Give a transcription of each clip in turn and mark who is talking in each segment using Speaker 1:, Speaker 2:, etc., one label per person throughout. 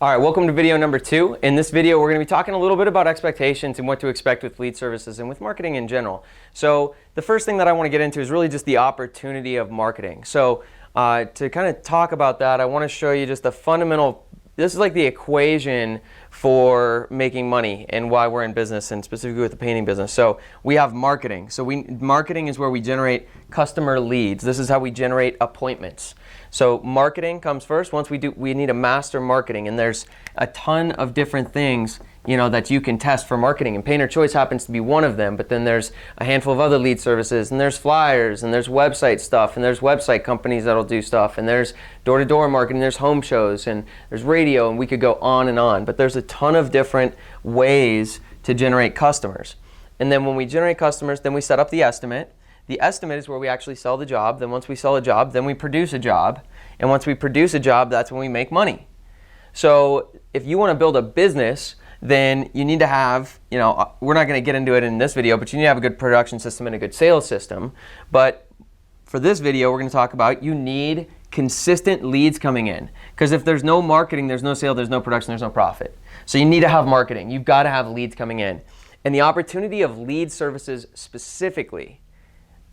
Speaker 1: All right, welcome to video number 2. In this video, we're going to be talking a little bit about expectations and what to expect with lead services and with marketing in general. So the first thing that I want to get into is really just the opportunity of marketing. So to kind of talk about that, I want to show you just the fundamental, this is like the equation for making money and why we're in business, and specifically with the painting business. So we have marketing. So marketing is where we generate customer leads. This is how we generate appointments. So marketing comes first. Once we need to master marketing, and there's a ton of different things, that you can test for marketing, and Painter Choice happens to be one of them. But then there's a handful of other lead services, and there's flyers, and there's website stuff, and there's website companies that'll do stuff, and there's door-to-door marketing, there's home shows, and there's radio, and we could go on and on. But there's a ton of different ways to generate customers. And then when we generate customers, then we set up the estimate. The estimate is where we actually sell the job. Then once we sell a job, then we produce a job. And once we produce a job, that's when we make money. So if you want to build a business, then you need to have, we're not going to get into it in this video, but you need to have a good production system and a good sales system. But for this video, we're going to talk about you need consistent leads coming in. Because if there's no marketing, there's no sale, there's no production, there's no profit. So you need to have marketing. You've got to have leads coming in. And the opportunity of lead services specifically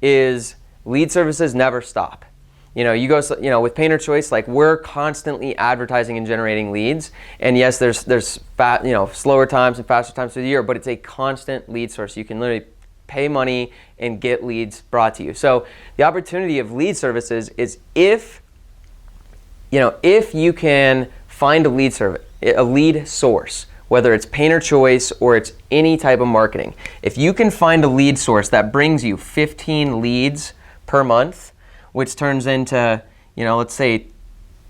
Speaker 1: is lead services never stop. You go, with Painter Choice, like we're constantly advertising and generating leads. And yes, there's slower times and faster times through the year, but it's a constant lead source. You can literally pay money and get leads brought to you. So the opportunity of lead services is if you can find a lead source, whether it's Painter Choice or it's any type of marketing. If you can find a lead source that brings you 15 leads per month, which turns into, let's say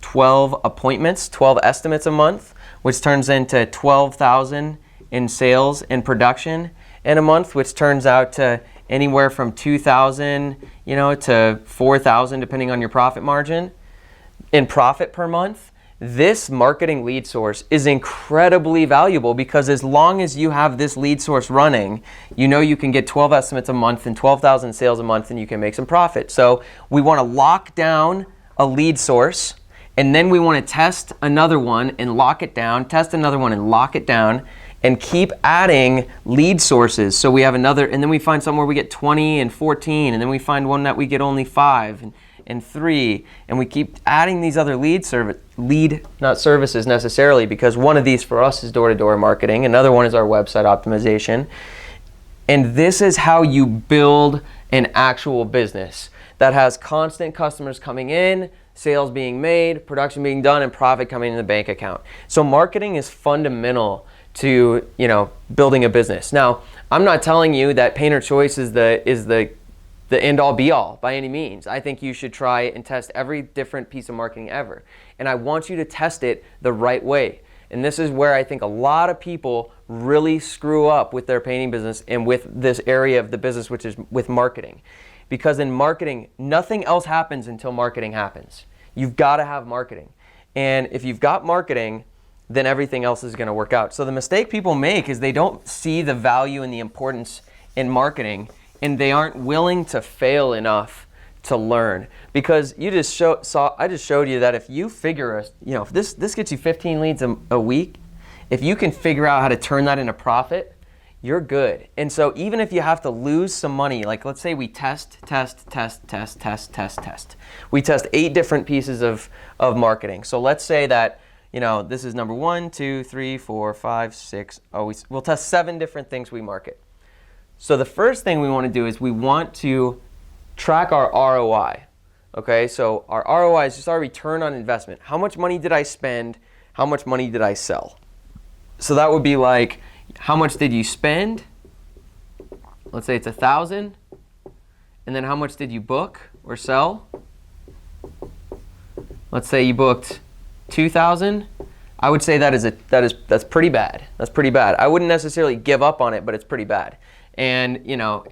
Speaker 1: 12 appointments, 12 estimates a month, which turns into 12,000 in sales and production in a month, which turns out to anywhere from 2,000, to 4,000, depending on your profit margin in profit per month. This marketing lead source is incredibly valuable because as long as you have this lead source running, you can get 12 estimates a month and 12,000 sales a month, and you can make some profit. So we want to lock down a lead source, and then we want to test another one and lock it down, test another one and lock it down, and keep adding lead sources. So we have another, and then we find somewhere we get 20 and 14, and then we find one that we get only 5 and 3, and we keep adding these other not services necessarily, because one of these for us is door-to-door marketing, another one is our website optimization. And this is how you build an actual business that has constant customers coming in, sales being made, production being done, and profit coming in the bank account. So marketing is fundamental to building a business. Now, I'm not telling you that Painter Choice is the end-all be-all by any means. I think you should try and test every different piece of marketing ever. And I want you to test it the right way. And this is where I think a lot of people really screw up with their painting business and with this area of the business, which is with marketing. Because in marketing, nothing else happens until marketing happens. You've got to have marketing. And if you've got marketing, then everything else is going to work out. So the mistake people make is they don't see the value and the importance in marketing, and they aren't willing to fail enough to learn. Because I just showed you that if you figure, if this gets you 15 leads a week, if you can figure out how to turn that into profit, you're good. And so even if you have to lose some money, like let's say we test. We test 8 different pieces of marketing. So let's say that, this is number 1, 2, 3, 4, 5, 6. We'll test 7 different things we market. So the first thing we want to do is we want to track our ROI. Okay, so our ROI is just our return on investment. How much money did I spend? How much money did I sell? So that would be like, how much did you spend? Let's say it's 1,000. And then how much did you book or sell? Let's say you booked 2,000. I would say that's pretty bad. That's pretty bad. I wouldn't necessarily give up on it, but it's pretty bad. And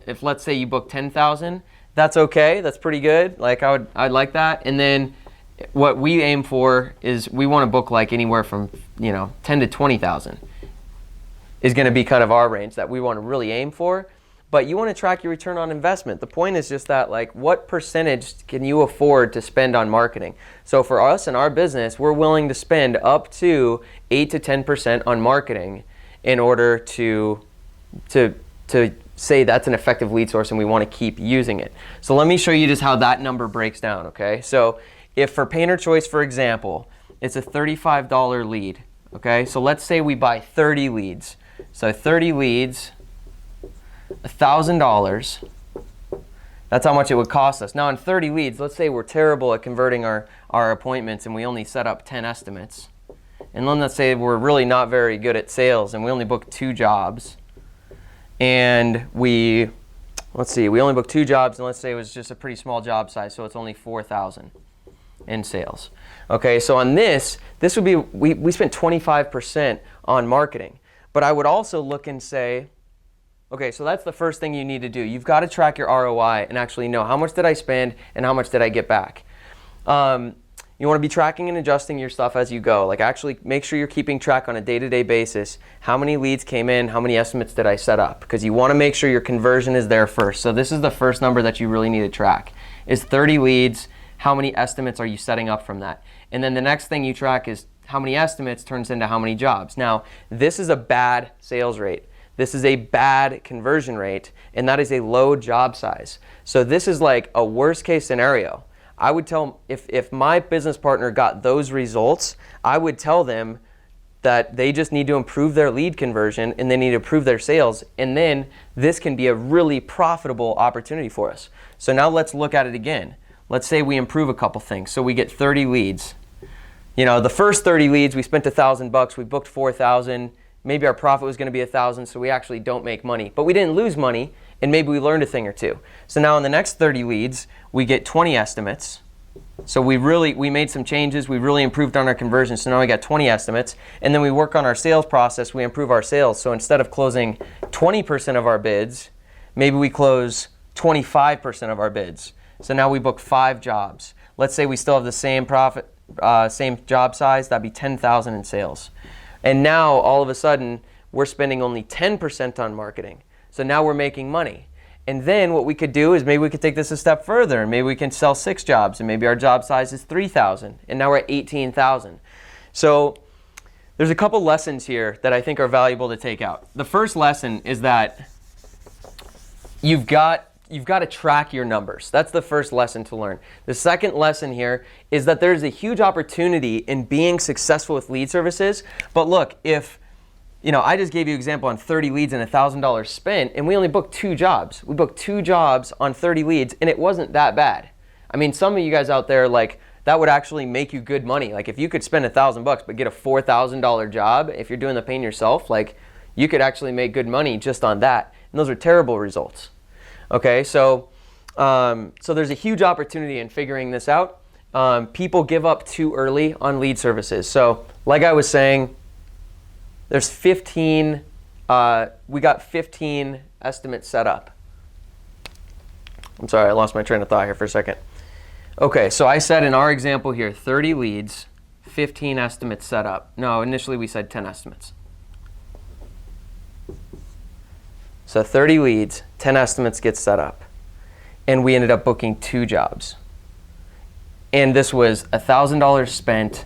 Speaker 1: if let's say you book 10,000, that's okay. That's pretty good. Like I'd like that. And then what we aim for is we want to book like anywhere from 10 to 20,000 is going to be kind of our range that we want to really aim for. but you want to track your return on investment. The point is just that, like, what percentage can you afford to spend on marketing? So for us in our business, we're willing to spend up to 8 to 10% on marketing in order to say that's an effective lead source and we want to keep using it. So let me show you just how that number breaks down, okay? So if for Painter Choice, for example, it's a $35 lead, okay? So let's say we buy 30 leads. So 30 leads, $1,000. That's how much it would cost us. Now in 30 leads, let's say we're terrible at converting our appointments and we only set up 10 estimates. And then let's say we're really not very good at sales and we only book 2 jobs. And we only booked 2 jobs, and let's say it was just a pretty small job size, so it's only $4,000 in sales. Okay, so on this would be, we spent 25% on marketing. But I would also look and say, okay, so that's the first thing you need to do. You've got to track your ROI and actually know how much did I spend and how much did I get back. You want to be tracking and adjusting your stuff as you go. Like, actually make sure you're keeping track on a day-to-day basis. How many leads came in? How many estimates did I set up? Because you want to make sure your conversion is there first. So this is the first number that you really need to track. Is 30 leads. How many estimates are you setting up from that? And then the next thing you track is how many estimates turns into how many jobs. Now, this is a bad sales rate. This is a bad conversion rate, and that is a low job size. So this is like a worst case scenario. I would tell, if my business partner got those results, I would tell them that they just need to improve their lead conversion and they need to improve their sales, and then this can be a really profitable opportunity for us. So now let's look at it again. Let's say we improve a couple things. So we get 30 leads. You know, the first 30 leads, we spent $1,000, we booked 4,000. Maybe our profit was going to be 1,000, so we actually don't make money. But we didn't lose money, and maybe we learned a thing or two. So now in the next 30 leads, we get 20 estimates. So we made some changes, we really improved on our conversion, so now we got 20 estimates. And then we work on our sales process, we improve our sales. So instead of closing 20% of our bids, maybe we close 25% of our bids. So now we book 5 jobs. Let's say we still have the same profit, same job size, that'd be 10,000 in sales. And now all of a sudden, we're spending only 10% on marketing. So now we're making money. And then what we could do is maybe we could take this a step further, and maybe we can sell 6 jobs, and maybe our job size is 3,000, and now we're at 18,000. So there's a couple lessons here that I think are valuable to take out. The first lesson is that you've got to track your numbers. That's the first lesson to learn. The second lesson here is that there's a huge opportunity in being successful with lead services. But look, if I just gave you an example on 30 leads and $1,000 spent, and we only booked 2 jobs. We booked 2 jobs on 30 leads, and it wasn't that bad. I mean, some of you guys out there, like, that would actually make you good money. Like, if you could spend $1,000 but get a $4,000 job, if you're doing the paint yourself, like, you could actually make good money just on that. And those are terrible results. Okay, so there's a huge opportunity in figuring this out. People give up too early on lead services. So, like I was saying, there's 15, we got 15 estimates set up. I'm sorry, I lost my train of thought here for a second. Okay, so I said in our example here, 30 leads, 15 estimates set up. No, initially we said 10 estimates. So 30 leads, 10 estimates get set up. And we ended up booking 2 jobs. And this was $1,000 spent,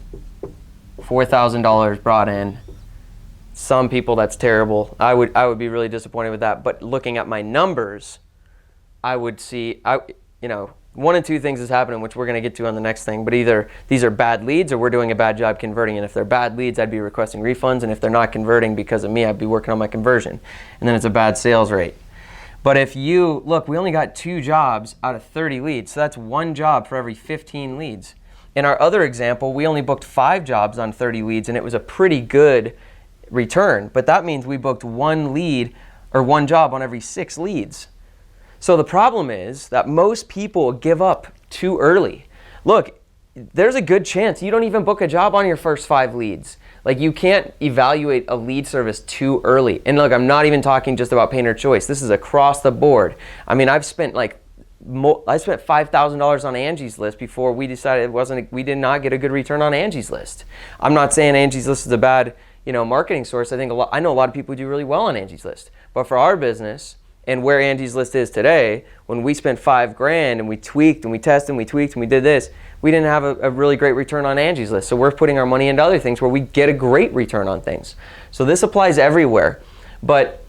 Speaker 1: $4,000 brought in. Some people, that's terrible. I would be really disappointed with that. But looking at my numbers, I would see, one of 2 things is happening, which we're going to get to on the next thing. But either these are bad leads or we're doing a bad job converting. And if they're bad leads, I'd be requesting refunds. And if they're not converting because of me, I'd be working on my conversion. And then it's a bad sales rate. But if look, we only got 2 jobs out of 30 leads. So that's 1 job for every 15 leads. In our other example, we only booked 5 jobs on 30 leads, and it was a pretty good return. But that means we booked 1 lead or 1 job on every 6 leads. So the problem is that most people give up too early. Look, there's a good chance you don't even book a job on your first 5 leads. Like, you can't evaluate a lead service too early. And look, I'm not even talking just about Painter Choice. This is across the board. I mean, I spent $5,000 on Angie's List before we decided we did not get a good return on Angie's List. I'm not saying Angie's List is a bad, marketing source. I know a lot of people who do really well on Angie's List. But for our business, And where Angie's List is today, when we spent $5,000 and we tweaked and we tested and we tweaked and we did this, we didn't have a really great return on Angie's List. So we're putting our money into other things where we get a great return on things. So this applies everywhere, but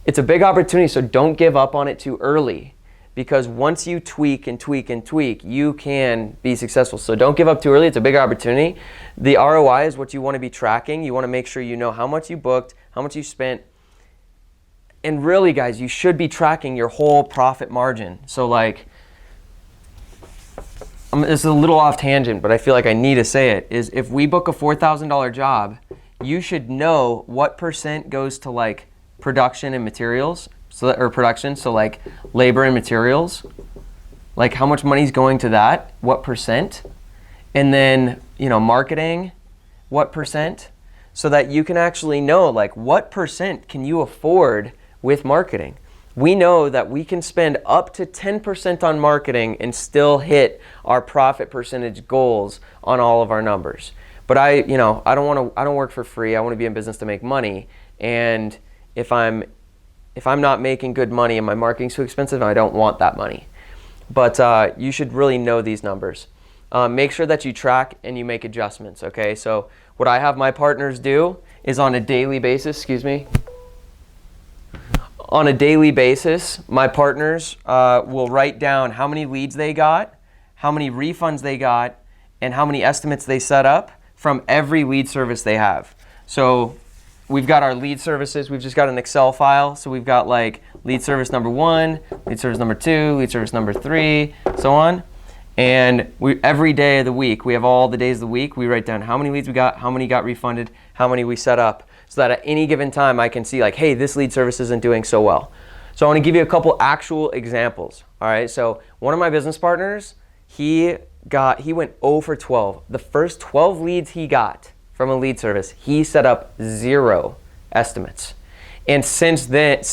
Speaker 1: it's a big opportunity, so don't give up on it too early, because once you tweak and tweak and tweak, you can be successful. So don't give up too early. It's a big opportunity. The ROI is what you want to be tracking. You want to make sure you know how much you booked, how much you spent. And really, guys, you should be tracking your whole profit margin. So like, this is a little off tangent, but I feel like I need to say it, is if we book a $4,000 job, you should know what % goes to like production and materials, so like labor and materials, like how much money is going to that, what %, and then, you know, marketing, what %, so that you can actually know like what % can you afford with marketing. We know that we can spend up to 10% on marketing and still hit our profit percentage goals on all of our numbers. But I don't work for free. I want to be in business to make money. And if I'm not making good money and my marketing's too expensive, I don't want that money. But you should really know these numbers. Make sure that you track and you make adjustments, okay? So what I have my partners do is on a daily basis, on a daily basis, my partners will write down how many leads they got, how many refunds they got, and how many estimates they set up from every lead service they have. So we've got our lead services. We've just got an Excel file. So we've got like lead service number 1, lead service number 2, lead service number 3, so on. And every day of the week, we have all the days of the week, we write down how many leads we got, how many got refunded, how many we set up, so that at any given time I can see like, hey, this lead service isn't doing so well. So I want to give you a couple actual examples. All right, so one of my business partners, he went 0 for 12. The first 12 leads he got from a lead service, he set up 0 estimates. And since then,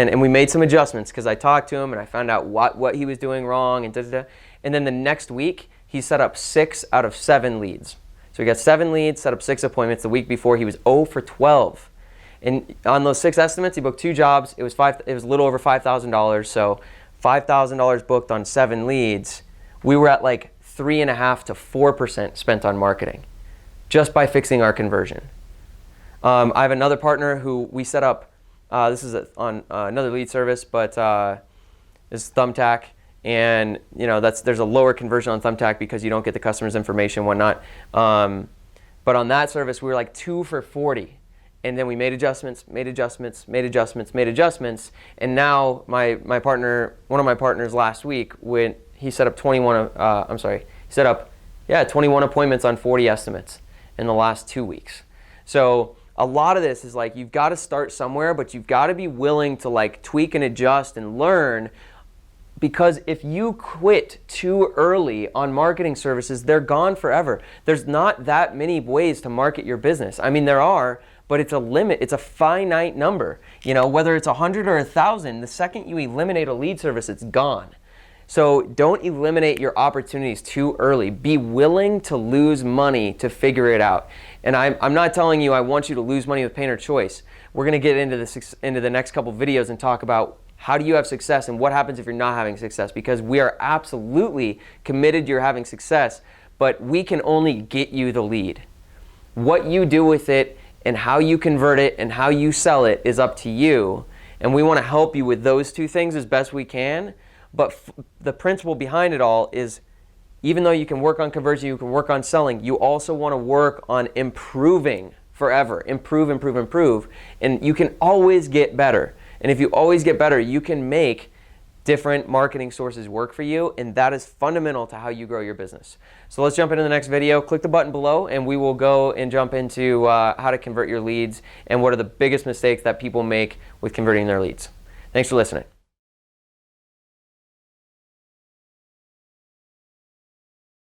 Speaker 1: and we made some adjustments because I talked to him and I found out what he was doing wrong and da-da-da. And then the next week, he set up 6 out of 7 leads. So he got 7 leads, set up 6 appointments. The week before, he was 0 for 12. And on those 6 estimates, he booked 2 jobs. It was a little over $5,000. So $5,000 booked on 7 leads. We were at like 3.5% to 4% spent on marketing, just by fixing our conversion. I have another partner who we set up. This is on another lead service, but this is Thumbtack. And you know, there's a lower conversion on Thumbtack because you don't get the customer's information and whatnot. But on that service, we were like 2 for 40. And then we made adjustments, and now my partner, one of my partners last week, he set up 21 appointments on 40 estimates in the last 2 weeks. So a lot of this is like, you've got to start somewhere, but you've got to be willing to like tweak and adjust and learn. Because if you quit too early on marketing services, they're gone forever. There's not that many ways to market your business. I mean, there are, but it's a limit. It's a finite number. You know, whether it's 100 or 1,000, the second you eliminate a lead service, it's gone. So don't eliminate your opportunities too early. Be willing to lose money to figure it out. And I'm not telling you I want you to lose money with pain or choice. We're going to get into the next couple videos and talk about how do you have success and what happens if you're not having success, because we are absolutely committed to you're having success, but we can only get you the lead. What you do with it and how you convert it and how you sell it is up to you. And we want to help you with those 2 things as best we can. But the principle behind it all is, even though you can work on conversion, you can work on selling, you also want to work on improving forever. Improve. And you can always get better. And if you always get better, you can make different marketing sources work for you, and that is fundamental to how you grow your business. So let's jump into the next video. Click the button below, and we will go and jump into how to convert your leads and what are the biggest mistakes that people make with converting their leads. Thanks for listening.